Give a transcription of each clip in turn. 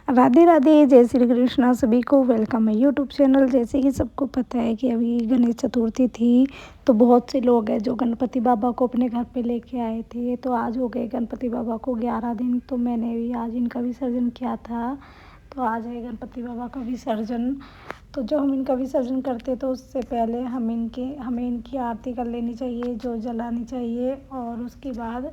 राधे राधे, जय श्री कृष्णा। सभी को वेलकम है यूट्यूब चैनल। जैसे कि सबको पता है कि अभी गणेश चतुर्थी थी, तो बहुत से लोग हैं जो गणपति बाबा को अपने घर पे लेके आए थे। तो आज हो गए गणपति बाबा को 11 दिन। तो मैंने भी आज इनका विसर्जन किया था। तो आज है गणपति बाबा का विसर्जन। तो जब हम इनका विसर्जन करते तो उससे पहले हमें इनकी आरती कर लेनी चाहिए, जो जलानी चाहिए। और उसके बाद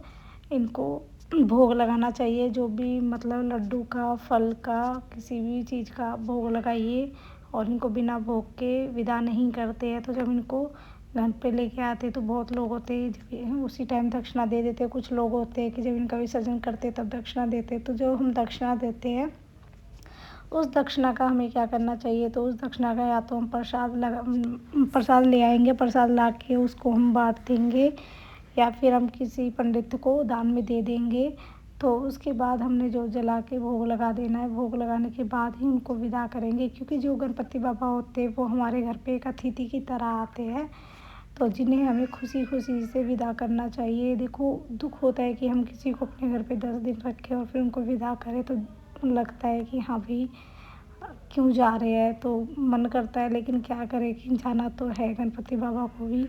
इनको भोग लगाना चाहिए, जो भी मतलब लड्डू का, फल का, किसी भी चीज़ का भोग लगाइए। और इनको बिना भोग के विदा नहीं करते हैं। तो जब इनको घर पे लेके आते तो बहुत लोग होते हैं उसी टाइम दक्षिणा दे देते हैं। कुछ लोग होते हैं कि जब इनका विसर्जन करते तब दक्षिणा देते हैं। तो जो हम दक्षिणा देते हैं उस दक्षिणा का हमें क्या करना चाहिए, तो उस दक्षिणा का या तो हम प्रसाद ले आएंगे, प्रसाद ला के उसको हम बांट देंगे, या फिर हम किसी पंडित को दान में दे देंगे। तो उसके बाद हमने जो जला के भोग लगा देना है। भोग लगाने के बाद ही उनको विदा करेंगे, क्योंकि जो गणपति बाबा होते हैं वो हमारे घर पे एक अतिथि की तरह आते हैं। तो जिन्हें हमें खुशी खुशी से विदा करना चाहिए। देखो, दुख होता है कि हम किसी को अपने घर पे 10 दिन रखें और फिर उनको विदा करें, तो लगता है कि हाँ भाई क्यों जा रहे हैं, तो मन करता है। लेकिन क्या करें कि जाना तो है गणपति बाबा को भी।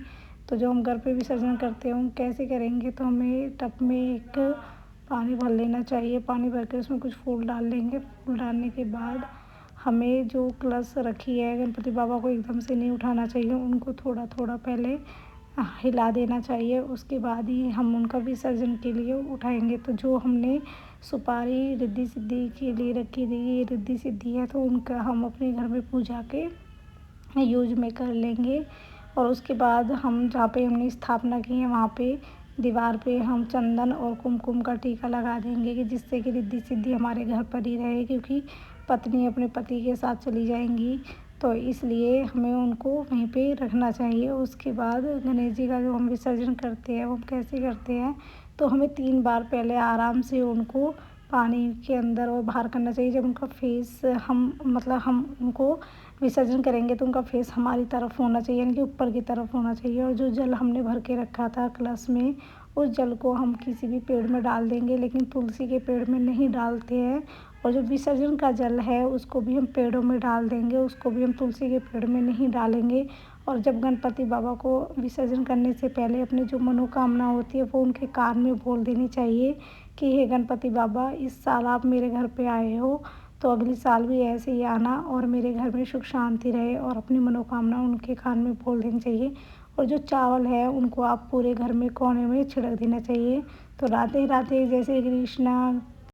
तो जो हम घर पे विसर्जन करते हैं हम कैसे करेंगे, तो हमें टब में एक पानी भर लेना चाहिए। पानी भर के उसमें कुछ फूल डाल लेंगे। फूल डालने के बाद हमें जो कलश रखी है, गणपति बाबा को एकदम से नहीं उठाना चाहिए, उनको थोड़ा थोड़ा पहले हिला देना चाहिए। उसके बाद ही हम उनका विसर्जन के लिए उठाएंगे। तो जो हमने सुपारी रिद्धि सिद्धि के लिए रखी थी, ये रिद्धि सिद्धि है, तो उनका हम अपने घर में पूजा के यूज में कर लेंगे। और उसके बाद हम जहाँ पे हमने स्थापना की है वहाँ पे दीवार पे हम चंदन और कुमकुम का टीका लगा देंगे, कि जिससे कि रिद्धि सिद्धि हमारे घर पर ही रहे, क्योंकि पत्नी अपने पति के साथ चली जाएंगी। तो इसलिए हमें उनको वहीं पे रखना चाहिए। उसके बाद गणेश जी का जो हम विसर्जन करते हैं वो हम कैसे करते हैं, तो हमें 3 बार पहले आराम से उनको पानी के अंदर और बाहर करना चाहिए। जब उनका फेस हम उनको विसर्जन करेंगे तो उनका फेस हमारी तरफ होना चाहिए, यानी कि ऊपर की तरफ होना चाहिए। और जो जल हमने भर के रखा था कलश में, उस जल को हम किसी भी पेड़ में डाल देंगे, लेकिन तुलसी के पेड़ में नहीं डालते हैं। और जो विसर्जन का जल है उसको भी हम पेड़ों में डाल देंगे, उसको भी हम तुलसी के पेड़ में नहीं डालेंगे। और जब गणपति बाबा को विसर्जन करने से पहले अपनी जो मनोकामना होती है वो उनके कान में बोल देनी चाहिए, कि हे गणपति बाबा, इस साल आप मेरे घर पे आए हो, तो अगले साल भी ऐसे ही आना और मेरे घर में सुख शांति रहे। और अपनी मनोकामना उनके कान में बोल देनी चाहिए। और जो चावल है उनको आप पूरे घर में कोने में छिड़क देना चाहिए। तो राधे राधे, जय श्री कृष्णा।